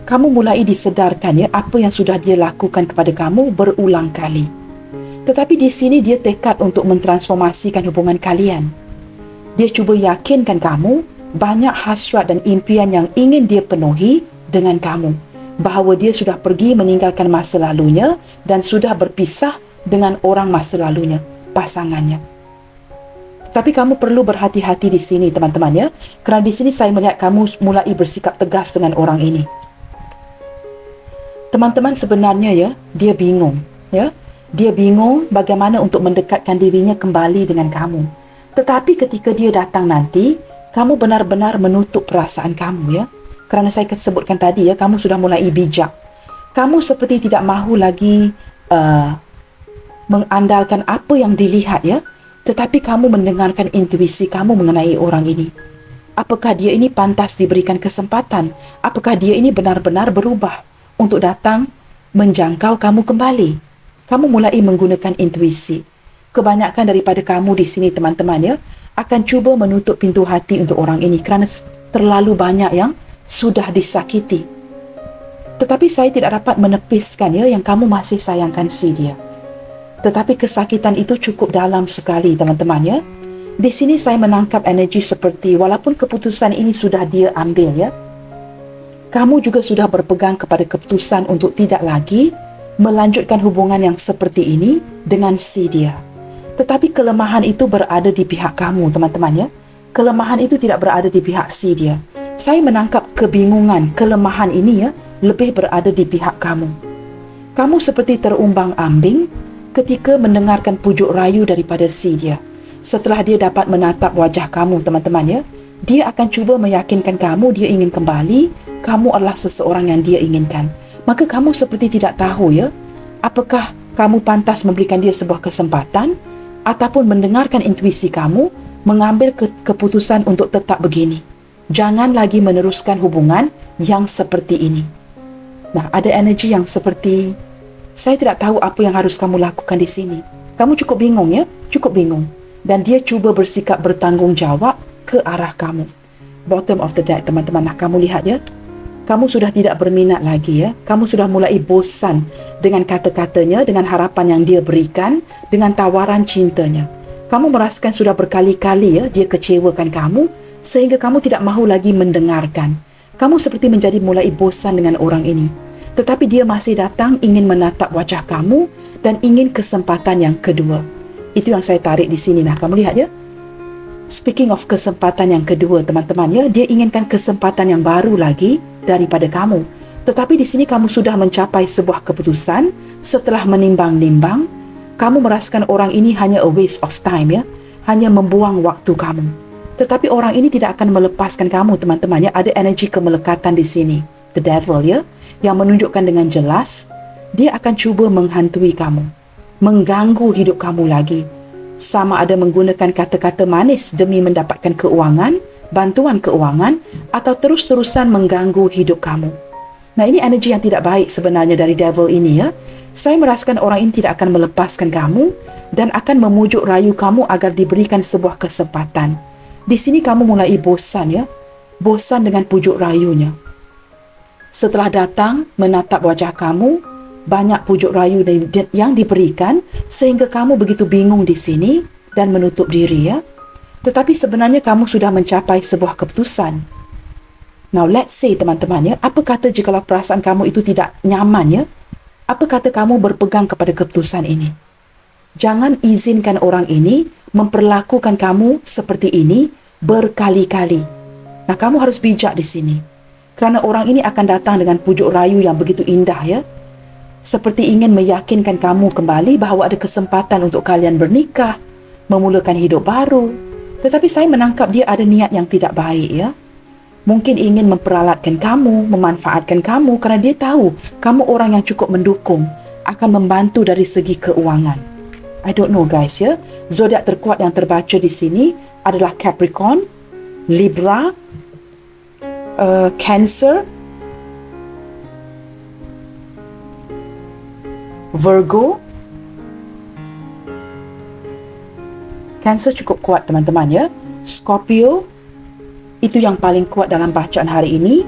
Kamu mulai disedarkan ya apa yang sudah dia lakukan kepada kamu berulang kali. Tetapi di sini dia tekad untuk mentransformasikan hubungan kalian. Dia cuba yakinkan kamu banyak hasrat dan impian yang ingin dia penuhi dengan kamu. Bahawa dia sudah pergi meninggalkan masa lalunya dan sudah berpisah dengan orang masa lalunya, pasangannya. Tapi kamu perlu berhati-hati di sini teman-teman ya. Kerana di sini saya melihat kamu mulai bersikap tegas dengan orang ini. Teman-teman sebenarnya ya, dia bingung ya. Dia bingung bagaimana untuk mendekatkan dirinya kembali dengan kamu. Tetapi ketika dia datang nanti, kamu benar-benar menutup perasaan kamu ya. Kerana saya sebutkan tadi ya, kamu sudah mulai bijak. Kamu seperti tidak mahu lagi mengandalkan apa yang dilihat ya. Tetapi kamu mendengarkan intuisi kamu mengenai orang ini. Apakah dia ini pantas diberikan kesempatan? Apakah dia ini benar-benar berubah untuk datang menjangkau kamu kembali? Kamu mulai menggunakan intuisi. Kebanyakan daripada kamu di sini teman-teman ya, akan cuba menutup pintu hati untuk orang ini kerana terlalu banyak yang sudah disakiti. Tetapi saya tidak dapat menepiskan ya yang kamu masih sayangkan si dia. Tetapi kesakitan itu cukup dalam sekali teman-teman ya. Di sini saya menangkap energi seperti walaupun keputusan ini sudah dia ambil ya, kamu juga sudah berpegang kepada keputusan untuk tidak lagi melanjutkan hubungan yang seperti ini dengan si dia. Tetapi kelemahan itu berada di pihak kamu teman-teman ya. Kelemahan itu tidak berada di pihak si dia. Saya menangkap kebingungan, kelemahan ini ya, lebih berada di pihak kamu. Kamu seperti terumbang-ambing ketika mendengarkan pujuk rayu daripada si dia. Setelah dia dapat menatap wajah kamu teman-teman ya, dia akan cuba meyakinkan kamu dia ingin kembali, kamu adalah seseorang yang dia inginkan. Maka kamu seperti tidak tahu ya, apakah kamu pantas memberikan dia sebuah kesempatan ataupun mendengarkan intuisi kamu, mengambil keputusan untuk tetap begini. Jangan lagi meneruskan hubungan yang seperti ini. Nah, ada energi yang seperti, saya tidak tahu apa yang harus kamu lakukan di sini. Kamu cukup bingung ya, cukup bingung. Dan dia cuba bersikap bertanggungjawab ke arah kamu. Bottom of the deck teman-teman. Nah, kamu lihat ya, kamu sudah tidak berminat lagi ya. Kamu sudah mulai bosan dengan kata-katanya, dengan harapan yang dia berikan, dengan tawaran cintanya. Kamu merasakan sudah berkali-kali ya dia kecewakan kamu sehingga kamu tidak mahu lagi mendengarkan. Kamu seperti menjadi mulai bosan dengan orang ini. Tetapi dia masih datang ingin menatap wajah kamu dan ingin kesempatan yang kedua. Itu yang saya tarik di sini. Nah, kamu lihat ya. Speaking of kesempatan yang kedua teman-teman ya, dia inginkan kesempatan yang baru lagi daripada kamu. Tetapi di sini kamu sudah mencapai sebuah keputusan setelah menimbang-nimbang. Kamu merasakan orang ini hanya a waste of time, ya, hanya membuang waktu kamu. Tetapi orang ini tidak akan melepaskan kamu, teman-teman, ya. Ada energi kemelekatan di sini, the devil, ya, yang menunjukkan dengan jelas dia akan cuba menghantui kamu, mengganggu hidup kamu lagi. Sama ada menggunakan kata-kata manis demi mendapatkan keuangan, bantuan keuangan, atau terus-terusan mengganggu hidup kamu. Nah, ini energi yang tidak baik sebenarnya dari devil ini, ya. Saya merasakan orang ini tidak akan melepaskan kamu dan akan memujuk rayu kamu agar diberikan sebuah kesempatan. Di sini kamu mulai bosan, ya. Bosan dengan pujuk rayunya. Setelah datang menatap wajah kamu, banyak pujuk rayu yang diberikan sehingga kamu begitu bingung di sini dan menutup diri, ya. Tetapi sebenarnya kamu sudah mencapai sebuah keputusan. Now, let's say, teman-teman, ya, apa kata jikalau perasaan kamu itu tidak nyaman, ya? Apa kata kamu berpegang kepada keputusan ini? Jangan izinkan orang ini memperlakukan kamu seperti ini berkali-kali. Nah, kamu harus bijak di sini. Kerana orang ini akan datang dengan pujuk rayu yang begitu indah, ya. Seperti ingin meyakinkan kamu kembali bahawa ada kesempatan untuk kalian bernikah, memulakan hidup baru. Tetapi saya menangkap dia ada niat yang tidak baik, ya. Mungkin ingin memperalatkan kamu, memanfaatkan kamu kerana dia tahu kamu orang yang cukup mendukung, akan membantu dari segi keuangan. I don't know, guys, ya. Zodiak terkuat yang terbaca di sini adalah Capricorn, Libra, Cancer, Virgo. Cancer cukup kuat, teman-teman, ya. Scorpio, itu yang paling kuat dalam bacaan hari ini.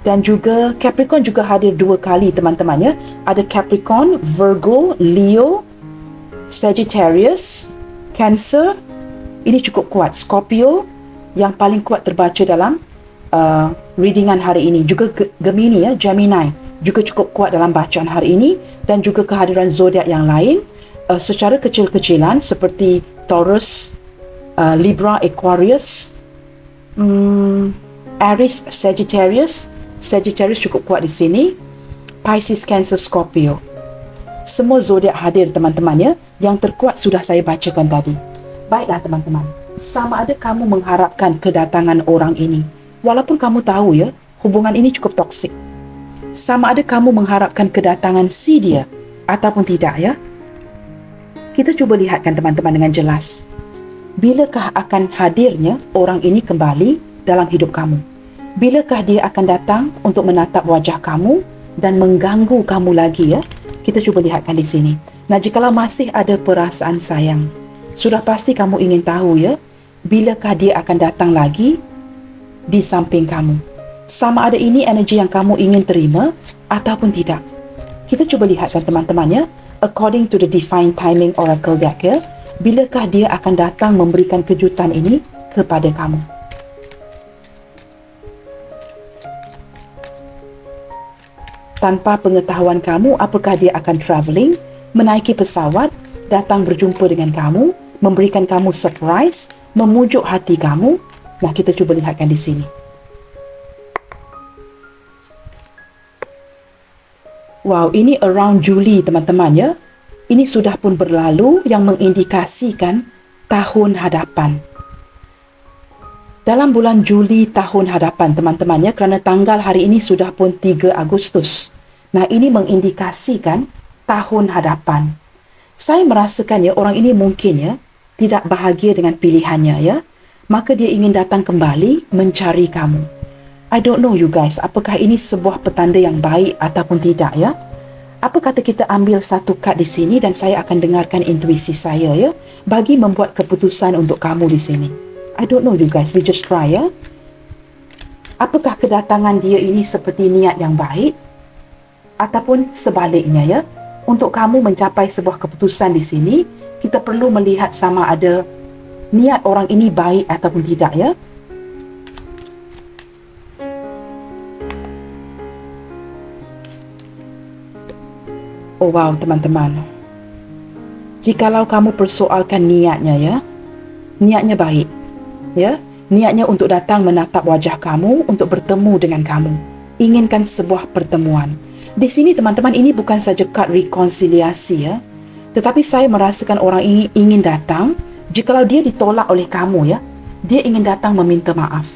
Dan juga Capricorn juga hadir 2 kali, teman-teman, ya. Ada Capricorn, Virgo, Leo, Sagittarius, Cancer. Ini cukup kuat. Scorpio yang paling kuat terbaca dalam readingan hari ini. Juga Gemini, ya, Gemini juga cukup kuat dalam bacaan hari ini. Dan juga kehadiran zodiak yang lain secara kecil-kecilan seperti Taurus, Libra, Aquarius, Aries, Sagittarius cukup kuat di sini. Pisces, Cancer, Scorpio. Semua zodiak hadir, teman-teman, ya. Yang terkuat sudah saya bacakan tadi. Baiklah, teman-teman. Sama ada kamu mengharapkan kedatangan orang ini, walaupun kamu tahu, ya, hubungan ini cukup toksik. Sama ada kamu mengharapkan kedatangan si dia ataupun tidak, ya. Kita cuba lihatkan, teman-teman, dengan jelas. Bilakah akan hadirnya orang ini kembali dalam hidup kamu? Bilakah dia akan datang untuk menatap wajah kamu dan mengganggu kamu lagi, ya? Kita cuba lihatkan di sini. Nah, jikalau masih ada perasaan sayang, sudah pasti kamu ingin tahu, ya, bilakah dia akan datang lagi di samping kamu. Sama ada ini energi yang kamu ingin terima ataupun tidak. Kita cuba lihatkan, teman-teman, ya. According to the Divine Timing Oracle deck, ya, bilakah dia akan datang memberikan kejutan ini kepada kamu? Tanpa pengetahuan kamu, apakah dia akan travelling, menaiki pesawat, datang berjumpa dengan kamu, memberikan kamu surprise, memujuk hati kamu? Nah, kita cuba lihatkan di sini. Wow, ini around Juli, teman-teman, ya. Ini sudah pun berlalu yang mengindikasikan tahun hadapan. Dalam bulan Juli tahun hadapan, teman-teman, ya, kerana tanggal hari ini sudah pun 3 Agustus. Nah, ini mengindikasikan tahun hadapan. Saya merasakan, ya, orang ini mungkin, ya, tidak bahagia dengan pilihannya, ya. Maka dia ingin datang kembali mencari kamu. I don't know, you guys, apakah ini sebuah petanda yang baik ataupun tidak, ya. Apa kata kita ambil satu kad di sini dan saya akan dengarkan intuisi saya, ya, bagi membuat keputusan untuk kamu di sini. I don't know, you guys, we just try, ya. Apakah kedatangan dia ini seperti niat yang baik ataupun sebaliknya, ya? Untuk kamu mencapai sebuah keputusan di sini, kita perlu melihat sama ada niat orang ini baik ataupun tidak, ya. Oh wow, teman-teman. Jikalau kamu persoalkan niatnya, ya, niatnya baik, ya, niatnya untuk datang menatap wajah kamu, untuk bertemu dengan kamu. inginkan sebuah pertemuan. Di sini teman-teman, ini bukan saja kad rekonsiliasi ya, tetapi saya merasakan orang ini ingin datang. Jikalau dia ditolak oleh kamu ya, dia ingin datang meminta maaf.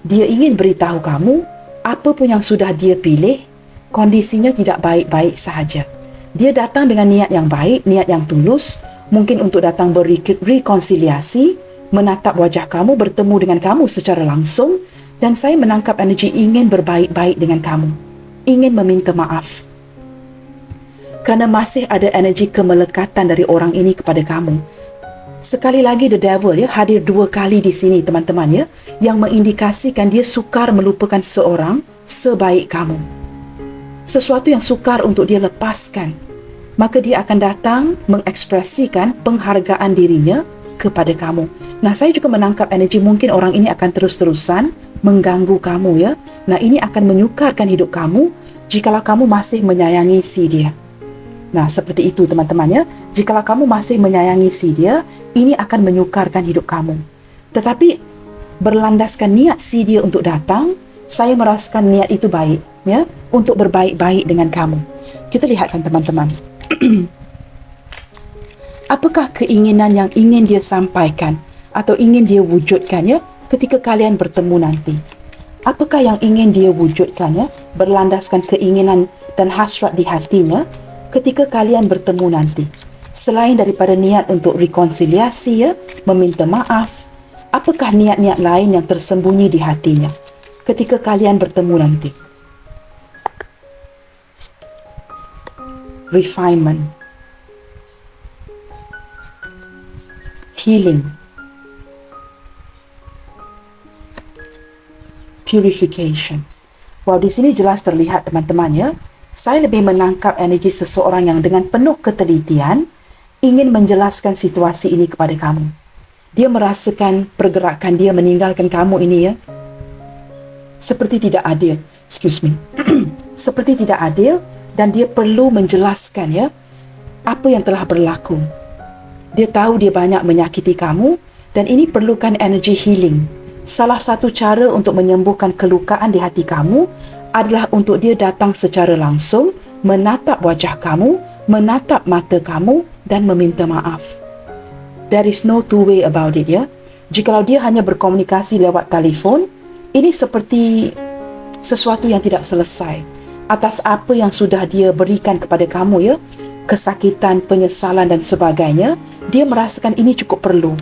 Dia ingin beritahu kamu apa pun yang sudah dia pilih, kondisinya tidak baik-baik sahaja. Dia datang dengan niat yang baik, niat yang tulus, mungkin untuk datang berrekonsiliasi, menatap wajah kamu, bertemu dengan kamu secara langsung, dan saya menangkap energi ingin berbaik-baik dengan kamu, ingin meminta maaf. Kerana masih ada energi kemelekatan dari orang ini kepada kamu. Sekali lagi, the devil ya hadir 2 kali di sini teman-teman ya, yang mengindikasikan dia sukar melupakan seorang sebaik kamu. Sesuatu yang sukar untuk dia lepaskan, maka dia akan datang mengekspresikan penghargaan dirinya kepada kamu. Nah, saya juga menangkap energi mungkin orang ini akan terus-terusan mengganggu kamu ya. Nah, ini akan menyukarkan hidup kamu jikalau kamu masih menyayangi si dia. Nah, seperti itu teman-teman ya. Jikalau kamu masih menyayangi si dia, ini akan menyukarkan hidup kamu. Tetapi berlandaskan niat si dia untuk datang, saya merasakan niat itu baik ya, untuk berbaik-baik dengan kamu. Kita lihatkan teman-teman. Apakah keinginan yang ingin dia sampaikan atau ingin dia wujudkan ya ketika kalian bertemu nanti? Apakah yang ingin dia wujudkan ya, berlandaskan keinginan dan hasrat di hatinya ketika kalian bertemu nanti? Selain daripada niat untuk rekonsiliasi ya, meminta maaf, apakah niat-niat lain yang tersembunyi di hatinya ketika kalian bertemu nanti? Refinement, healing, purification. Wow, di sini jelas terlihat teman-teman ya. Saya lebih menangkap energi seseorang yang dengan penuh ketelitian ingin menjelaskan situasi ini kepada kamu. Dia merasakan pergerakan dia meninggalkan kamu ini ya, seperti tidak adil. Seperti tidak adil, dan dia perlu menjelaskan ya apa yang telah berlaku. Dia tahu dia banyak menyakiti kamu dan ini perlukan energi healing. Salah satu cara untuk menyembuhkan kelukaan di hati kamu adalah untuk dia datang secara langsung, menatap wajah kamu, menatap mata kamu dan meminta maaf. There is no two way about it ya. Jikalau dia hanya berkomunikasi lewat telefon, ini seperti sesuatu yang tidak selesai atas apa yang sudah dia berikan kepada kamu ya, kesakitan, penyesalan dan sebagainya. Dia merasakan ini cukup perlu.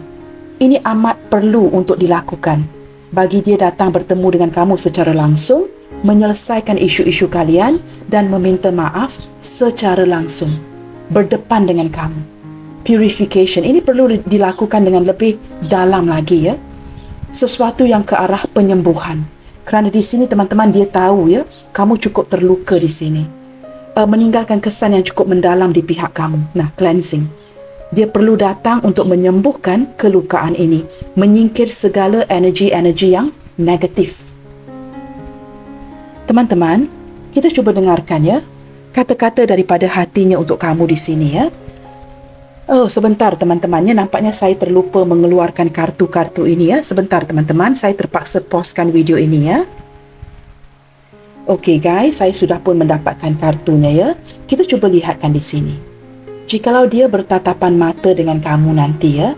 Ini amat perlu untuk dilakukan. Bagi dia datang bertemu dengan kamu secara langsung, menyelesaikan isu-isu kalian dan meminta maaf secara langsung, berdepan dengan kamu. Purification ini perlu dilakukan dengan lebih dalam lagi ya. Sesuatu yang ke arah penyembuhan. Kerana di sini teman-teman dia tahu ya, kamu cukup terluka di sini. Meninggalkan kesan yang cukup mendalam di pihak kamu. Nah, cleansing. Dia perlu datang untuk menyembuhkan kelukaan ini, menyingkir segala energi-energi yang negatif. Teman-teman, kita cuba dengarkan ya kata-kata daripada hatinya untuk kamu di sini ya. Oh, sebentar teman-temannya, nampaknya saya terlupa mengeluarkan kartu-kartu ini ya. Sebentar teman-teman, saya terpaksa pauskan video ini ya. Okey guys, saya sudah pun mendapatkan kartunya ya. Kita cuba lihatkan di sini. Jikalau dia bertatapan mata dengan kamu nanti ya,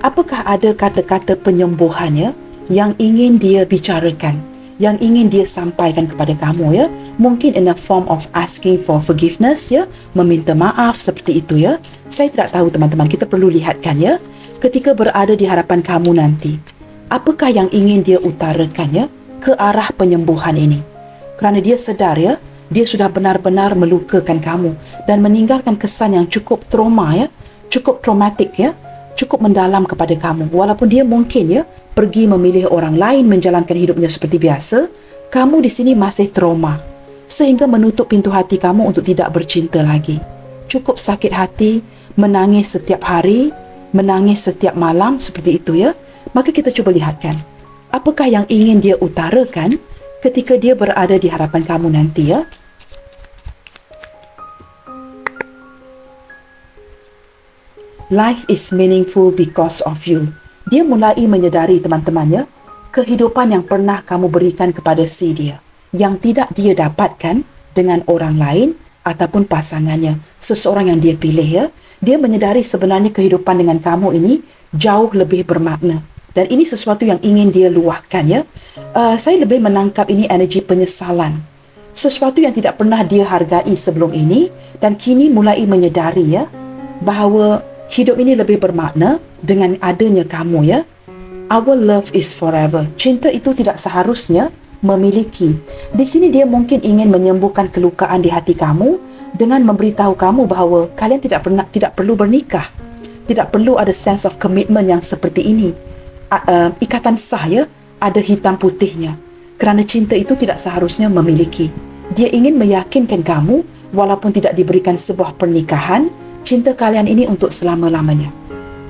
apakah ada kata-kata penyembuhannya yang ingin dia bicarakan, yang ingin dia sampaikan kepada kamu ya? Mungkin in a form of asking for forgiveness ya, meminta maaf seperti itu ya. Saya tidak tahu teman-teman, kita perlu lihatkan ya. Ketika berada di hadapan kamu nanti, apakah yang ingin dia utarakan ya ke arah penyembuhan ini? Kerana dia sedar ya, dia sudah benar-benar melukakan kamu dan meninggalkan kesan yang cukup trauma ya, cukup traumatik ya, cukup mendalam kepada kamu. Walaupun dia mungkin ya pergi memilih orang lain menjalankan hidupnya seperti biasa, kamu di sini masih trauma sehingga menutup pintu hati kamu untuk tidak bercinta lagi. Cukup sakit hati, menangis setiap hari, menangis setiap malam seperti itu ya. Maka kita cuba lihatkan, apakah yang ingin dia utarakan ketika dia berada di hadapan kamu nanti ya. Life is meaningful because of you. Dia mulai menyedari teman-temannya kehidupan yang pernah kamu berikan kepada si dia. yang tidak dia dapatkan dengan orang lain ataupun pasangannya, seseorang yang dia pilih ya. Dia menyedari sebenarnya kehidupan dengan kamu ini jauh lebih bermakna. Dan ini sesuatu yang ingin dia luahkan ya. Saya lebih menangkap ini energi penyesalan. Sesuatu yang tidak pernah dia hargai sebelum ini dan kini mulai menyedari ya bahawa hidup ini lebih bermakna dengan adanya kamu ya. Our love is forever. Cinta itu tidak seharusnya memiliki. Di sini dia mungkin ingin menyembuhkan kelukaan di hati kamu dengan memberitahu kamu bahawa kalian tidak perlu bernikah. Tidak perlu ada sense of commitment yang seperti ini. Ikatan sah ya, ada hitam putihnya. Kerana cinta itu tidak seharusnya memiliki. Dia ingin meyakinkan kamu walaupun tidak diberikan sebuah pernikahan, cinta kalian ini untuk selama-lamanya.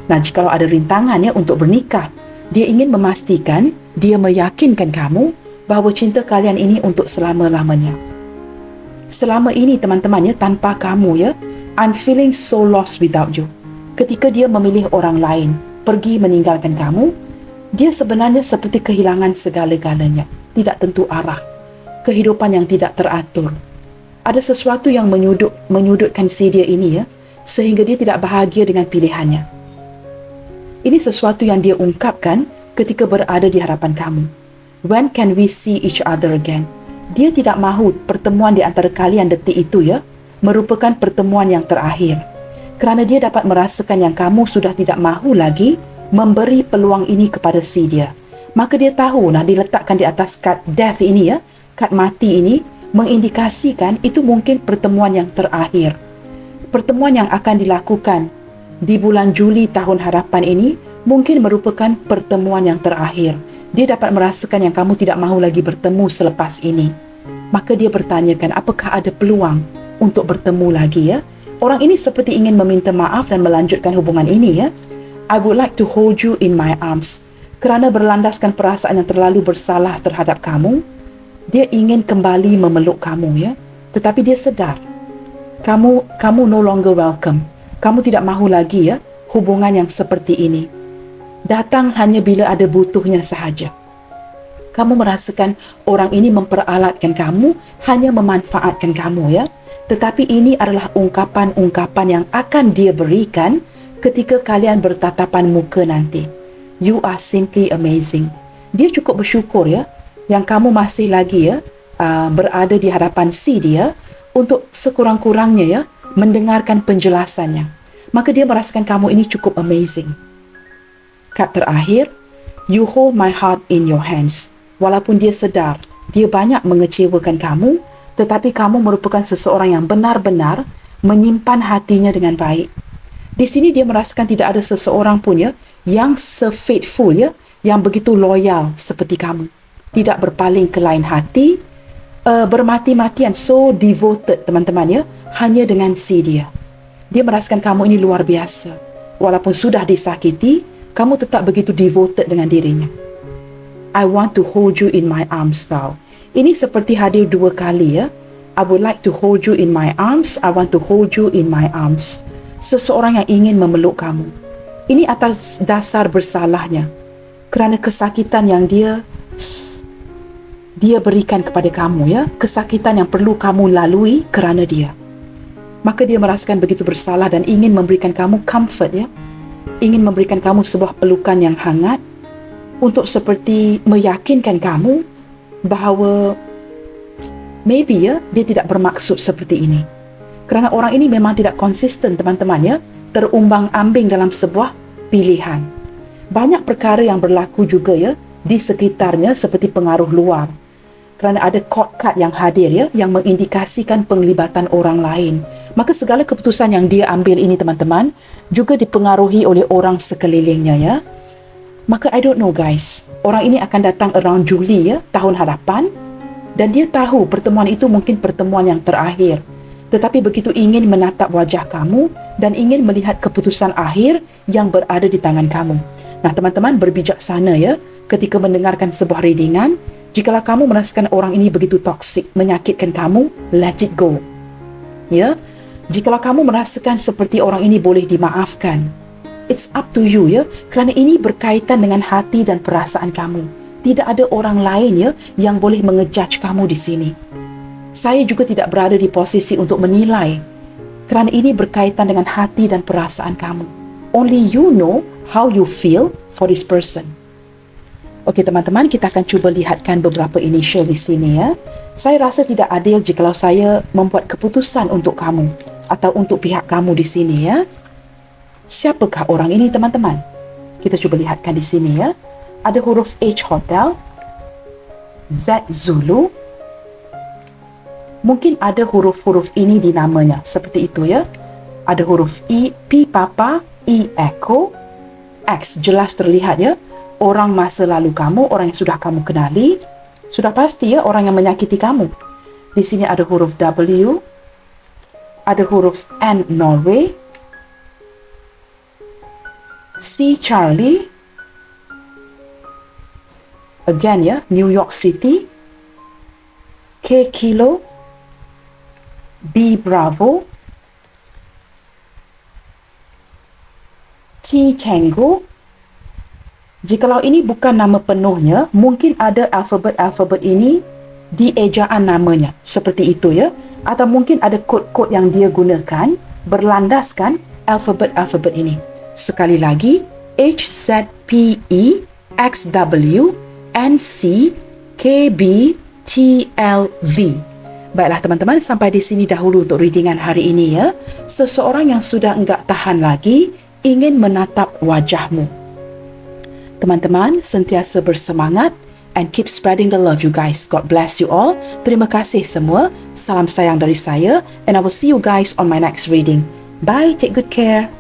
Nah, jika ada rintangan ya untuk bernikah, dia ingin memastikan, dia meyakinkan kamu bahawa cinta kalian ini untuk selama-lamanya. Selama ini teman-teman ya, tanpa kamu ya, I'm feeling so lost without you. Ketika dia memilih orang lain, pergi meninggalkan kamu, dia sebenarnya seperti kehilangan segala-galanya. Tidak tentu arah. Kehidupan yang tidak teratur. Ada sesuatu yang menyudutkan si dia ini ya, sehingga dia tidak bahagia dengan pilihannya. Ini sesuatu yang dia ungkapkan ketika berada di hadapan kamu. When can we see each other again? Dia tidak mahu pertemuan di antara kalian detik itu ya, merupakan pertemuan yang terakhir. Kerana dia dapat merasakan yang kamu sudah tidak mahu lagi memberi peluang ini kepada si dia. Maka dia tahu diletakkan di atas kad death ini ya, kad mati ini, mengindikasikan itu mungkin pertemuan yang terakhir. Pertemuan yang akan dilakukan di bulan Juli tahun hadapan ini mungkin merupakan pertemuan yang terakhir. Dia dapat merasakan yang kamu tidak mahu lagi bertemu selepas ini. Maka dia bertanyakan apakah ada peluang untuk bertemu lagi ya. Orang ini seperti ingin meminta maaf dan melanjutkan hubungan ini ya. I would like to hold you in my arms. Kerana berlandaskan perasaan yang terlalu bersalah terhadap kamu, dia ingin kembali memeluk kamu ya. Tetapi dia sedar kamu no longer welcome. Kamu tidak mahu lagi ya hubungan yang seperti ini. Datang hanya bila ada butuhnya sahaja. Kamu merasakan orang ini memperalatkan kamu, hanya memanfaatkan kamu ya. Tetapi ini adalah ungkapan-ungkapan yang akan dia berikan ketika kalian bertatapan muka nanti. You are simply amazing. Dia cukup bersyukur ya yang kamu masih lagi ya berada di hadapan si dia untuk sekurang-kurangnya ya mendengarkan penjelasannya. Maka dia merasakan kamu ini cukup amazing. Kad terakhir, you hold my heart in your hands. Walaupun dia sedar, dia banyak mengecewakan kamu, tetapi kamu merupakan seseorang yang benar-benar menyimpan hatinya dengan baik. Di sini dia merasakan tidak ada seseorang pun ya, yang se-faithful ya, yang begitu loyal seperti kamu. Tidak berpaling ke lain hati, bermati-matian, so devoted teman-teman ya, hanya dengan si dia. Dia merasakan kamu ini luar biasa. Walaupun sudah disakiti, kamu tetap begitu devoted dengan dirinya. I want to hold you in my arms tau. Ini seperti hadir dua kali ya. I would like to hold you in my arms. I want to hold you in my arms. Seseorang yang ingin memeluk kamu. Ini atas dasar bersalahnya. Kerana kesakitan yang dia berikan kepada kamu ya. Kesakitan yang perlu kamu lalui kerana dia. Maka dia merasakan begitu bersalah dan ingin memberikan kamu comfort ya. Ingin memberikan kamu sebuah pelukan yang hangat untuk seperti meyakinkan kamu bahawa maybe ya dia tidak bermaksud seperti ini. Kerana orang ini memang tidak konsisten teman-teman ya, terumbang-ambing dalam sebuah pilihan. Banyak perkara yang berlaku juga ya di sekitarnya seperti pengaruh luar. Kerana ada court card yang hadir ya, yang mengindikasikan penglibatan orang lain. Maka segala keputusan yang dia ambil ini teman-teman juga dipengaruhi oleh orang sekelilingnya ya. Maka I don't know guys, orang ini akan datang around Juli ya, tahun hadapan. Dan dia tahu pertemuan itu mungkin pertemuan yang terakhir. Tetapi begitu ingin menatap wajah kamu dan ingin melihat keputusan akhir yang berada di tangan kamu. Nah teman-teman, berbijaksana ya ketika mendengarkan sebuah readingan. Jikalau kamu merasakan orang ini begitu toksik, menyakitkan kamu, let it go. Ya, jikalau kamu merasakan seperti orang ini boleh dimaafkan, it's up to you ya, kerana ini berkaitan dengan hati dan perasaan kamu. Tidak ada orang lain ya yang boleh mengejudge kamu di sini. Saya juga tidak berada di posisi untuk menilai, kerana ini berkaitan dengan hati dan perasaan kamu. Only you know how you feel for this person. Okey teman-teman, kita akan cuba lihatkan beberapa initial di sini ya. Saya rasa tidak adil jikalau saya membuat keputusan untuk kamu atau untuk pihak kamu di sini ya. Siapakah orang ini teman-teman? Kita cuba lihatkan di sini ya. Ada huruf H hotel, Z Zulu. Mungkin ada huruf-huruf ini di namanya, seperti itu ya. Ada huruf I, P Papa, E Echo, X jelas terlihat ya. Orang masa lalu kamu, orang yang sudah kamu kenali. Sudah pasti ya, orang yang menyakiti kamu. Di sini ada huruf W, ada huruf N Norway, C Charlie, again ya, New York City, K Kilo, B Bravo, T Tango. Jikalau ini bukan nama penuhnya, mungkin ada alfabet-alfabet ini di ejaan namanya, seperti itu ya. Atau mungkin ada kod-kod yang dia gunakan berlandaskan alfabet-alfabet ini. Sekali lagi, H, Z, P, E, X, W, N, C, K, B, T, L, V. Baiklah teman-teman, sampai di sini dahulu untuk readingan hari ini ya. Seseorang yang sudah enggak tahan lagi ingin menatap wajahmu. Teman-teman, sentiasa bersemangat and keep spreading the love you guys. God bless you all. Terima kasih semua. Salam sayang dari saya and I will see you guys on my next reading. Bye, take good care.